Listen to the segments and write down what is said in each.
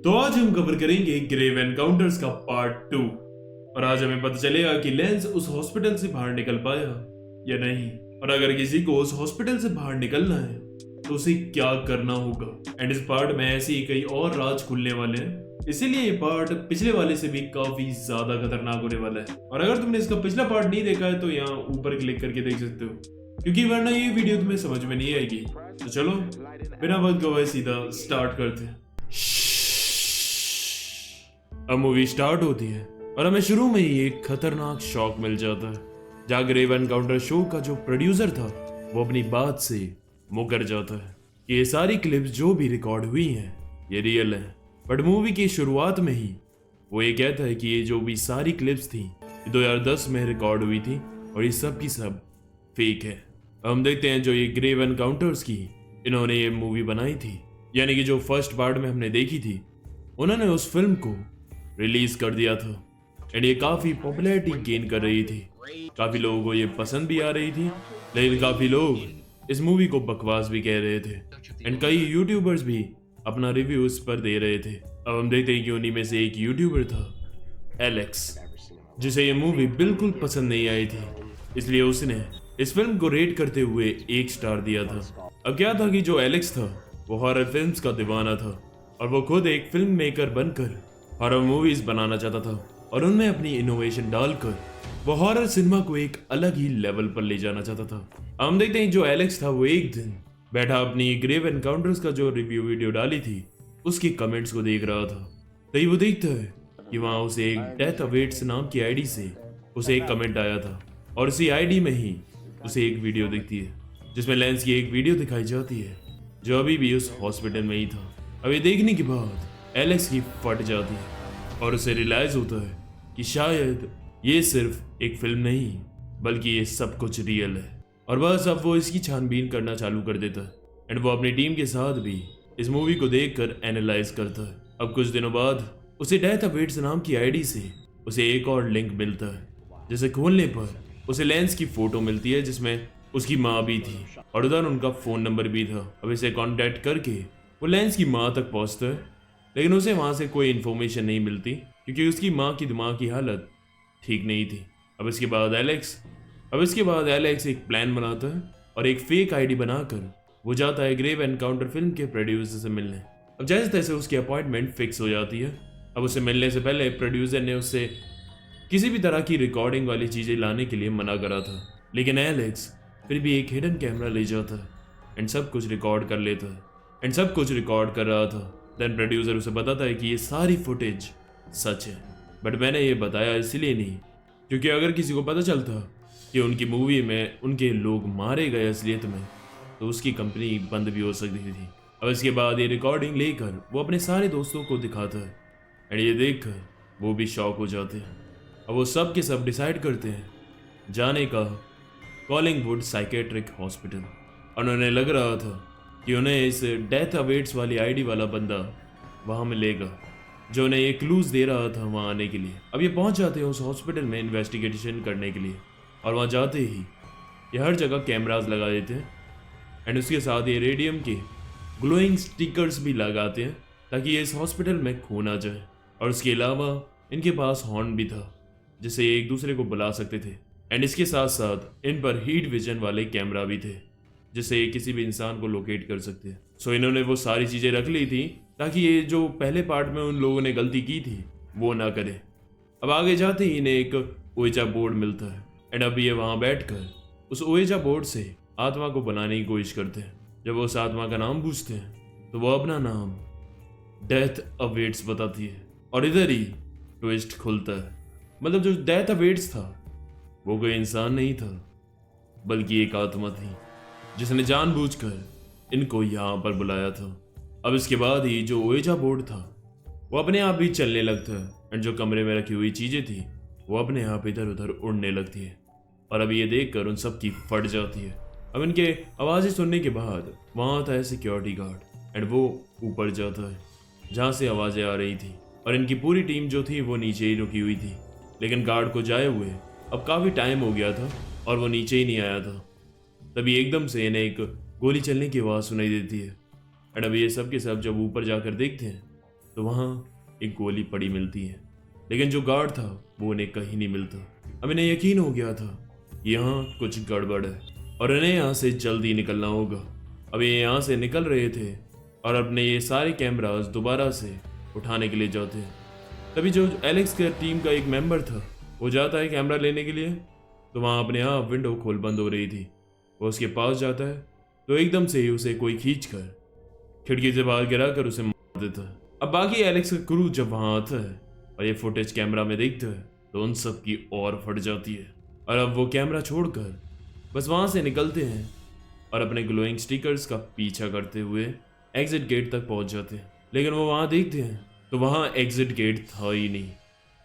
तो आज हम कवर करेंगे ग्रेव एनकाउंटर्स का पार्ट 2 और आज हमें पता चलेगा कि लेंस उस हॉस्पिटल से बाहर निकल पाया या नहीं, और अगर किसी को उस हॉस्पिटल से बाहर निकलना है तो उसे क्या करना होगा। एंड इस पार्ट में ऐसे ही कई और राज खुलने वाले हैं, इसीलिए ये पार्ट पिछले वाले से भी काफी ज्यादा खतरनाक होने वाला है। और अगर तुमने इसका पिछला पार्ट नहीं देखा है तो यहाँ ऊपर क्लिक करके देख सकते हो, क्योंकि वरना ये वीडियो तुम्हें समझ में नहीं आएगी। तो चलो बिना वक्त गवाए सीधा स्टार्ट करते हैं। अब मूवी स्टार्ट होती है और हमें शुरू में ही एक खतरनाक शॉक मिल जाता है, जहाँ ग्रेव एनकाउंटर शो का जो प्रोड्यूसर था वो अपनी बात से मुकर जाता है कि ये सारी क्लिप्स जो भी रिकॉर्ड हुई हैं ये रियल है। बट मूवी की शुरुआत में ही वो ये कहता है कि ये जो भी सारी क्लिप्स थी ये 2010 में रिकॉर्ड हुई थी और ये सब की सब फेक है। अब हम देखते हैं जो ये ग्रेव एनकाउंटर्स की इन्होंने ये मूवी बनाई थी, यानी कि जो फर्स्ट पार्ट में हमने देखी थी, उन्होंने उस फिल्म को रिलीज कर दिया था एंड ये काफी पॉपुलैरिटी गेन कर रही थी। काफी लोगों को ये पसंद भी आ रही थी, लेकिन काफी लोग इस मूवी को बकवास भी कह रहे थे एंड कई यूट्यूबर्स भी अपना रिव्यू इस पर दे रहे थे। अब हम देखते हैं कि उन्हीं में से एक यूट्यूबर था एलेक्स, जिसे ये मूवी बिल्कुल पसंद नहीं आई थी, इसलिए उसने इस फिल्म को रेट करते हुए 1 स्टार दिया था। अब क्या था कि जो एलेक्स था वो हॉरर फिल्म्स का दीवाना था और वो खुद एक फिल्म मेकर बनकर हॉरर मूवीज बनाना चाहता था और उनमें अपनी इनोवेशन डालकर वो हॉरर सिनेमा को एक अलग ही लेवल पर ले जाना चाहता था। हम देखते हैं जो एलेक्स था वो एक दिन बैठा अपनी ग्रेव एनकाउंटर्स का जो रिव्यू वीडियो डाली थी उसके कमेंट्स को देख रहा था। तभी वो देखता है कि वहां उसे एक डेथ अवेट्स नाम की आईडी से उसे एक कमेंट आया था और इसी आईडी में ही उसे एक वीडियो दिखती है जिसमें लेंस की एक वीडियो दिखाई जाती है जो अभी भी उस हॉस्पिटल में ही था। अब ये देखने के बाद एलेक्स की फट जाती है और उसे रियलाइज होता है कि शायद ये सिर्फ एक फिल्म नहीं बल्कि ये सब कुछ रियल है। और बस अब वो इसकी छानबीन करना चालू कर देता है एंड वो अपनी टीम के साथ भी इस मूवी को देखकर एनालाइज करता है। अब कुछ दिनों बाद उसे डेथ अवेट्स नाम की आईडी से उसे एक और लिंक मिलता है, जिसे खोलने पर उसे लेंस की फोटो मिलती है जिसमें उसकी माँ भी थी और उधर उनका फोन नंबर भी था। अब इसे कांटेक्ट करके वो लेंस की माँ तक पहुंचता है, लेकिन उसे वहां से कोई इन्फॉर्मेशन नहीं मिलती क्योंकि उसकी माँ की दिमाग की हालत ठीक नहीं थी। अब इसके बाद एलेक्स एक प्लान बनाता है और एक फेक आईडी बनाकर वो जाता है ग्रेव एनकाउंटर फिल्म के प्रोड्यूसर से मिलने। अब जैसे तैसे उसकी अपॉइंटमेंट फिक्स हो जाती है। अब उसे मिलने से पहले प्रोड्यूसर ने उससे किसी भी तरह की रिकॉर्डिंग वाली चीजें लाने के लिए मना करा था, लेकिन एलेक्स फिर भी एक हिडन कैमरा ले जाता है एंड सब कुछ रिकॉर्ड कर लेता है एंड सब कुछ रिकॉर्ड कर रहा था। देन प्रोड्यूसर उसे बताता है कि ये सारी फुटेज सच है, बट मैंने ये बताया इसलिए नहीं क्योंकि अगर किसी को पता चलता कि उनकी मूवी में उनके लोग मारे गए असलियत में तो उसकी कंपनी बंद भी हो सकती थी। अब इसके बाद ये रिकॉर्डिंग लेकर वो अपने सारे दोस्तों को दिखाता है एंड ये देखकर वो भी शॉक हो जाते हैं। अब वो सब के सब डिसाइड करते हैं जाने का कॉलिंगवुड साइकेट्रिक हॉस्पिटल। उन्होंने लग रहा था कि उन्हें इस डेथ अवेट्स वाली आईडी वाला बंदा वहाँ मिलेगा जो उन्हें ये क्लूज दे रहा था वहाँ आने के लिए। अब ये पहुँच जाते हैं उस हॉस्पिटल में इन्वेस्टिगेशन करने के लिए और वहाँ जाते ही ये हर जगह कैमराज लगा देते हैं एंड उसके साथ ये रेडियम के ग्लोइंग स्टिकर्स भी लगाते हैं ताकि ये इस हॉस्पिटल में खो ना जाए। और उसके अलावा इनके पास हॉर्न भी था जिससे एक दूसरे को बुला सकते थे एंड इसके साथ साथ इन पर हीट विजन वाले कैमरा भी थे जिससे ये किसी भी इंसान को लोकेट कर सकते हैं। सो इन्होंने वो सारी चीज़ें रख ली थी ताकि ये जो पहले पार्ट में उन लोगों ने गलती की थी वो ना करे। अब आगे जाते ही इन्हें एक ओएजा बोर्ड मिलता है एंड अब ये वहाँ बैठकर उस ओएजा बोर्ड से आत्मा को बनाने की कोशिश करते हैं। जब वो उस आत्मा का नाम पूछते हैं तो वो अपना नाम डेथ अवेट्स बताती है और इधर ही ट्विस्ट खुलता है। मतलब जो डेथ अवेट्स था वो कोई इंसान नहीं था बल्कि एक आत्मा थी जिसने जानबूझकर इनको यहाँ पर बुलाया था। अब इसके बाद ही जो ओएजा बोर्ड था वो अपने आप ही चलने लगता है एंड जो कमरे में रखी हुई चीजें थी वो अपने आप इधर उधर उड़ने लगती है और अब ये देखकर उन सब की फट जाती है। अब इनके आवाज़ें सुनने के बाद वहाँ आता है सिक्योरिटी गार्ड एंड वो ऊपर जाता है जहाँ से आवाज़ें आ रही थी और इनकी पूरी टीम जो थी वो नीचे ही रुकी हुई थी, लेकिन गार्ड को जाए हुए अब काफ़ी टाइम हो गया था और वो नीचे ही नहीं आया था। तभी एकदम से इन्हें एक गोली चलने की आवाज़ सुनाई देती है एंड अब ये सब के सब जब ऊपर जाकर देखते हैं तो वहाँ एक गोली पड़ी मिलती है, लेकिन जो गार्ड था वो उन्हें कहीं नहीं मिलता। अब इन्हें यकीन हो गया था यहाँ कुछ गड़बड़ है और इन्हें यहाँ से जल्दी निकलना होगा। अब ये यहाँ से निकल रहे थे और अपने ये सारे कैमरास दोबारा से उठाने के लिए जाते हैं। तभी जो एलेक्स के टीम का एक मेंबर था वो जाता है कैमरा लेने के लिए, तो वहाँ अपने आप विंडो खोल बंद हो रही थी। वो उसके पास जाता है तो एकदम से ही उसे कोई खींच कर खिड़की से बाहर गिरा कर उसे मार देता है। अब बाकी एलेक्स का क्रू जब वहाँ आता है और ये फुटेज कैमरा में देखता है तो उन सब की और फट जाती है और अब वो कैमरा छोड़कर बस वहाँ से निकलते हैं और अपने ग्लोइंग स्टिकर्स का पीछा करते हुए एग्जिट गेट तक पहुँच जाते हैं। लेकिन वो वहाँ देखते हैं तो वहाँ एग्जिट गेट था ही नहीं।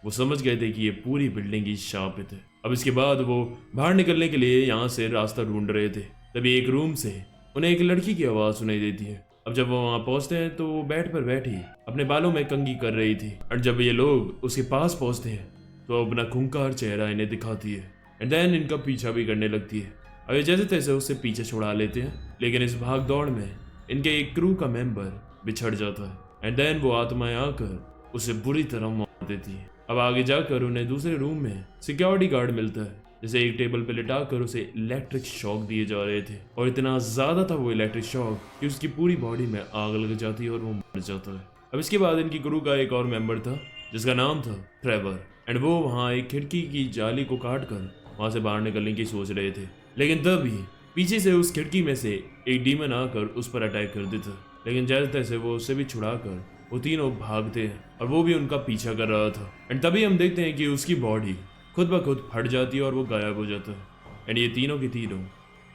वो समझ गए थे कि ये पूरी बिल्डिंग ही शापित है। अब इसके बाद वो बाहर निकलने के लिए यहाँ से रास्ता ढूंढ रहे थे, तभी एक रूम से उन्हें एक लड़की की आवाज़ सुनाई देती है। अब जब वो वहाँ पहुँचते हैं तो वो बेड पर बैठी अपने बालों में कंघी कर रही थी और जब ये लोग उसके पास पहुँचते हैं तो अपना खूंखार चेहरा इन्हें दिखाती है एंड देन इनका पीछा भी करने लगती है। अब ये जैसे तैसे उससे पीछे छुड़ा लेते हैं, लेकिन इस भाग दौड़ में इनके एक क्रू का मेंबर बिछड़ जाता है एंड देन वो आत्माएं आकर उसे बुरी तरह मार देती है। अब आगे जाकर उन्हें दूसरे रूम में सिक्योरिटी गार्ड मिलता है, जिसे एक टेबल पे लिटा कर उसे इलेक्ट्रिक शॉक दिए जा रहे थे और इतना ज्यादा था वो इलेक्ट्रिक शॉक कि उसकी पूरी बॉडी में आग लग जाती है और वो मर जाता है। अब इसके बाद इनकी क्रू का एक और मेंबर था जिसका नाम था ट्रेवर एंड वो वहाँ एक खिड़की की जाली को काट कर वहां से बाहर निकलने की सोच रहे थे, लेकिन तभी पीछे से उस खिड़की में से एक डीमन आकर उस पर अटैक कर देता। लेकिन जैसे तैसे वो उससे भी छुड़ाकर वो तीनों भागते हैं और वो भी उनका पीछा कर रहा था एंड तभी हम देखते हैं कि उसकी बॉडी खुद ब खुद फट जाती है और वो गायब हो जाता है एंड ये तीनों के तीनों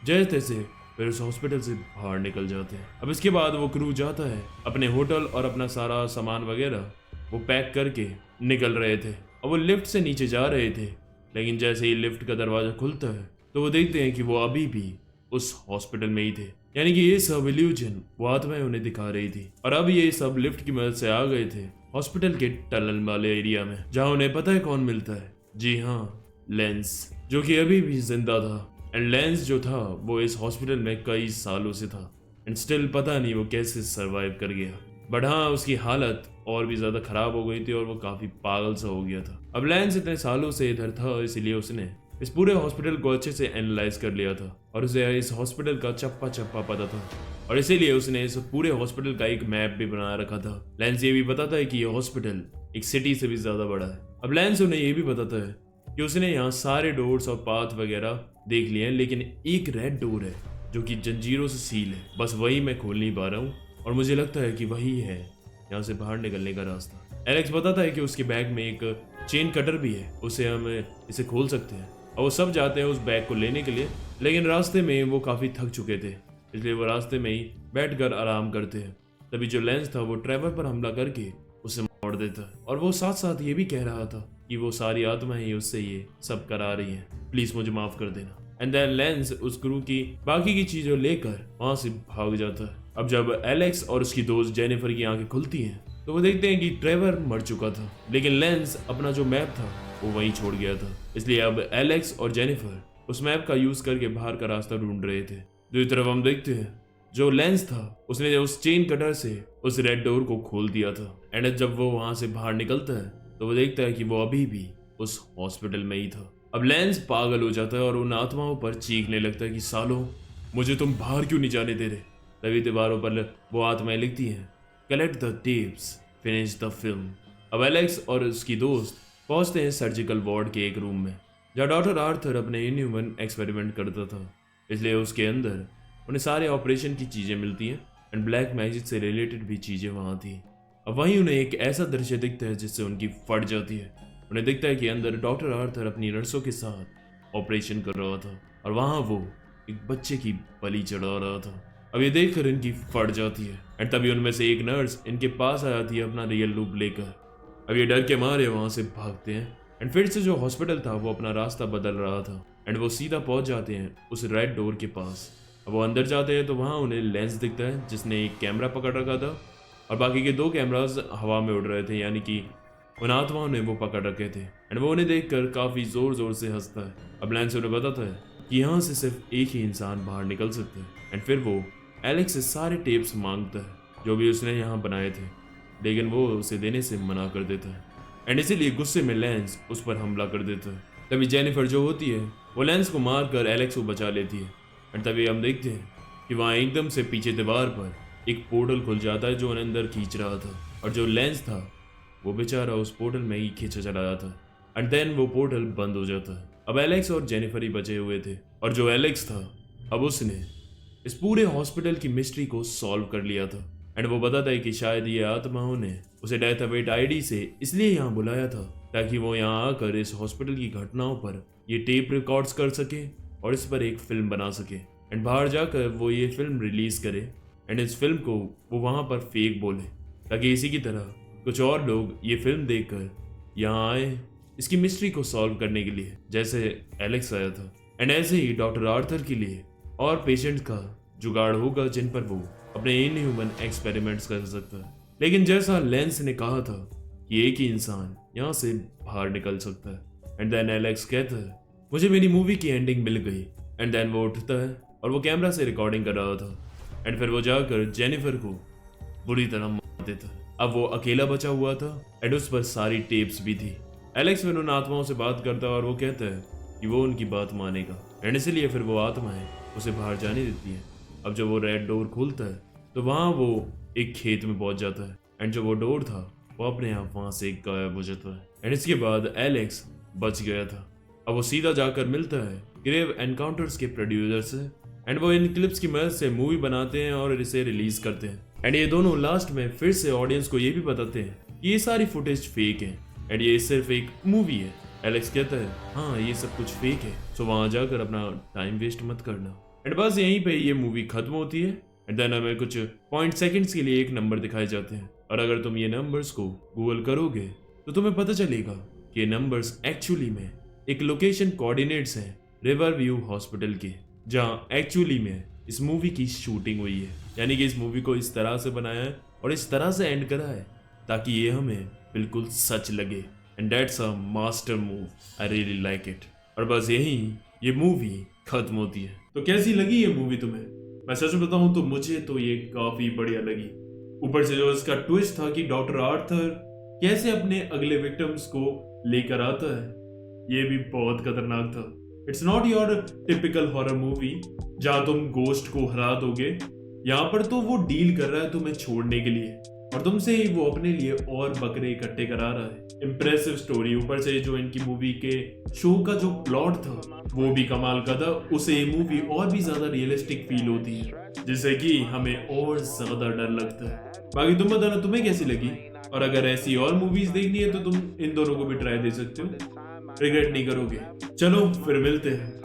जैसे तैसे फिर उस हॉस्पिटल से बाहर निकल जाते हैं। अब इसके बाद वो क्रू जाता है अपने होटल और अपना सारा सामान वगैरह वो पैक करके निकल रहे थे और वो लिफ्ट से नीचे जा रहे थे, लेकिन जैसे ही लिफ्ट का दरवाजा खुलता है तो वो देखते हैं कि वो अभी भी उस हॉस्पिटल में ही थे, यानी कि ये सब इल्यूजन वो आत्माएं उन्हें दिखा रही थी। और अब ये सब लिफ्ट की मदद से आ गए थे हॉस्पिटल के टनल वाले एरिया में, जहां उन्हें पता है कौन मिलता है। जी हाँ, लेंस, जो कि अभी भी जिंदा था एंड लेंस जो था वो इस हॉस्पिटल में कई सालों से था एंड स्टिल पता नहीं वो कैसे सरवाइव कर गया। बट हाँ, उसकी हालत और भी ज्यादा खराब हो गई थी और वो काफी पागल सा हो गया था। अब लेंस इतने सालों से इधर था, इसीलिए उसने इस पूरे हॉस्पिटल को अच्छे से एनालाइज कर लिया था और उसे इस हॉस्पिटल का चप्पा चप्पा पता था और इसीलिए उसने इस पूरे हॉस्पिटल का एक मैप भी बना रखा था। लेंस ये भी बताता है कि ये हॉस्पिटल एक सिटी से भी ज्यादा बड़ा है। अब लेंस उन्हें ये भी बताता है कि उसने यहाँ सारे डोर्स और पाथ वगैरह देख लिए हैं, लेकिन एक रेड डोर है जो कि जंजीरों से सील है, बस वही मैं खोल नहीं पा रहा हूँ और मुझे लगता है कि वही है यहाँ से बाहर निकलने का रास्ता। एलेक्स बताता है कि उसके बैग में एक चेन कटर भी है, उसे हम इसे खोल सकते हैं और वो सब जाते हैं उस बैग को लेने के लिए, लेकिन रास्ते में वो काफी थक चुके थे, इसलिए वो रास्ते में ही बैठकर आराम करते हैं। तभी जो लेंस था वो ट्रेवर पर हमला करके उसे मोड़ देता है और वो साथ साथ ये भी कह रहा था कि वो सारी आत्माएं उससे ये सब करा रही हैं, प्लीज मुझे माफ कर देना। एंड देन लेंस उस क्रू की बाकी की चीजों लेकर वहां से भाग जाता है। अब जब एलेक्स और उसकी दोस्त जेनिफर की आंखें खुलती हैं तो वो देखते हैं कि ट्रेवर मर चुका था, लेकिन लेंस अपना जो मैप था वो वहीं छोड़ गया था। इसलिए अब एलेक्स और जेनिफर उस मैप का यूज करके बाहर का रास्ता ढूंढ रहे थे। दूसरी तरफ हम देखते हैं जो लेंस था उसने उस चेन कटर से उस रेड डोर को खोल दिया था एंड जब वो वहां से बाहर निकलता है तो वो देखता है कि वो अभी भी उस हॉस्पिटल में ही था। अब लेंस पागल हो जाता है और उन आत्माओं पर चीखने लगता है कि सालों, मुझे तुम बाहर क्यों नहीं जाने दे रहे। तभी दीवारों पर वो आत्माएं लिखती हैं, collect the tapes, finish the film. अब एलेक्स और उसकी दोस्त पहुंचते हैं सर्जिकल वार्ड के एक रूम में जहाँ डॉक्टर आर्थर अपने इनह्यूमन एक्सपेरिमेंट करता था, इसलिए उसके अंदर उन्हें सारे ऑपरेशन की चीजें मिलती हैं एंड ब्लैक मैजिक से रिलेटेड भी चीजें वहां थी। अब वहीं उन्हें एक ऐसा दृश्य दिखता है जिससे उनकी फट जाती है। उन्हें दिखता है कि अंदर डॉक्टर आर्थर अपनी नर्सों के साथ ऑपरेशन कर रहा था और वहां वो एक बच्चे की बलि चढ़ा रहा था। अब ये देखकर इनकी फट जाती है एंड तभी उनमें से एक नर्स इनके पास आ जाती है अपना रियल लूप लेकर। अब ये डर के मारे वहां से भागते हैं एंड फिर से जो हॉस्पिटल था वो अपना रास्ता बदल रहा था एंड वो सीधा पहुंच जाते हैं उस रेड डोर के पास। अब वो अंदर जाते हैं तो वहां उन्हें लेंस दिखता है जिसने एक कैमरा पकड़ रखा था और बाकी के 2 कैमरास हवा में उड़ रहे थे, यानी कि उन आत्माओं ने वो पकड़ रखे थे एंड वो उन्हें देखकर काफी जोर जोर से हंसता है। अब लेंस उन्हें बताता है कि यहाँ से सिर्फ एक ही इंसान बाहर निकल सकता है एंड फिर वो एलेक्स से सारे टेप्स मांगता है जो भी उसने यहाँ बनाए थे, लेकिन वो उसे देने से मना कर देता है एंड इसीलिए गुस्से में लेंस उस पर हमला कर देता है। तभी जेनिफर जो होती है वो लेंस को मारकर एलेक्स को बचा लेती है एंड तभी हम देखते हैं कि वहाँ एकदम से पीछे दीवार पर एक पोर्टल खुल जाता है जो उन्हें अंदर खींच रहा था और जो लेंस था वो बेचारा उस पोर्टल में ही खींचा चला जाता है एंड देन वो पोर्टल बंद हो जाता है। अब एलेक्स और जेनिफर ही बचे हुए थे और जो एलेक्स था अब उसने इस पूरे हॉस्पिटल की मिस्ट्री को सॉल्व कर लिया था एंड वो बताता है कि शायद ये आत्माओं ने उसे डेथ अवेट आईडी से इसलिए यहाँ बुलाया था ताकि वो यहाँ आकर इस हॉस्पिटल की घटनाओं पर ये टेप रिकॉर्ड्स कर सके और इस पर एक फिल्म बना सके एंड बाहर जाकर वो ये फिल्म रिलीज करे एंड इस फिल्म को वो वहाँ पर फेक बोले ताकि इसी की तरह कुछ और लोग ये फिल्म देखकर यहाँ आए इसकी मिस्ट्री को सॉल्व करने के लिए जैसे एलेक्स आया था। एंड ऐसे ही डॉक्टर आर्थर के लिए और पेशेंट का जुगाड़ होगा जिन पर वो अपने इनह्यूमन एक्सपेरिमेंट्स कर सकता है। लेकिन जैसा लेंस ने कहा था कि एक ही इंसान यहाँ से बाहर निकल सकता है एंड देन एलेक्स कहता है मुझे मेरी मूवी की एंडिंग मिल गई एंड देन वो उठता है और वो कैमरा से रिकॉर्डिंग कर रहा था एंड फिर वो जाकर जेनिफर को बुरी तरह मार देता है। अब वो अकेला बचा हुआ था एंड उस पर सारी टेप्स भी थी। एलेक्स फिर उन आत्माओं से बात करता है और वो कहता है कि वो उनकी बात मानेगा एंड इसलिए फिर वो आत्माएं उसे बाहर जाने देती है। अब जब वो रेड डोर खोलता है तो वहाँ वो एक खेत में पहुंच जाता है एंड जो वो डोर था वो अपने आप वहाँ से गायब हो जाता है एंड इसके बाद एलेक्स बच गया था। अब वो सीधा जाकर मिलता है ग्रेव एनकाउंटर्स के प्रोड्यूसर से एंड वो इन क्लिप्स की मदद से मूवी बनाते हैं और इसे रिलीज करते हैं एंड ये दोनों लास्ट में फिर से ऑडियंस को ये भी बताते हैं कि ये सारी फुटेज फेक है एंड ये सिर्फ एक मूवी है। एलेक्स कहता है हाँ ये सब कुछ फेक है सो वहां जाकर अपना टाइम वेस्ट मत करना एंड बस यहीं पे ये मूवी खत्म होती है एंड देन हमें कुछ पॉइंट सेकंड्स के लिए एक नंबर दिखाए जाते हैं और अगर तुम ये नंबर्स को गूगल करोगे तो तुम्हें पता चलेगा कि ये नंबर्स एक्चुअली में एक लोकेशन कोऑर्डिनेट्स हैं रिवर व्यू हॉस्पिटल के जहाँ एक्चुअली में इस मूवी की शूटिंग हुई है। यानी कि इस मूवी को इस तरह से बनाया है और इस तरह से एंड करा है ताकि ये हमें बिल्कुल सच लगे and that's a master move, I really like it. और बस यही ये मूवी खत्म होती है। तो कैसी लगी ये मूवी तुम्हें? मैं सच बताऊं तो मुझे तो ये काफी बढ़िया लगी। ऊपर से जो इसका ट्विस्ट था कि डॉक्टर आर्थर कैसे अपने अगले विक्टिम्स को लेकर आता है ये भी बहुत खतरनाक था। It's not your typical horror movie जहां तुम गोस्ट को हरा दोगे। यहाँ पर तो वो डील कर रहा है तुम्हें छोड़ने के लिए और तुमसे ही वो अपने लिए और बकरे इकट्ठे करा रहा है। इम्प्रेसिव स्टोरी, ऊपर से जो इनकी मूवी के शो का जो प्लॉट था वो भी कमाल का था। उसे ये मूवी और भी ज्यादा रियलिस्टिक फील होती है जिससे कि हमें और ज्यादा डर लगता है। बाकी तुम बताना तुम्हें कैसी लगी और अगर ऐसी और मूवीज देखनी है तो तुम इन दोनों को भी ट्राई दे सकते हो, रिग्रेट नहीं करोगे। चलो फिर मिलते हैं।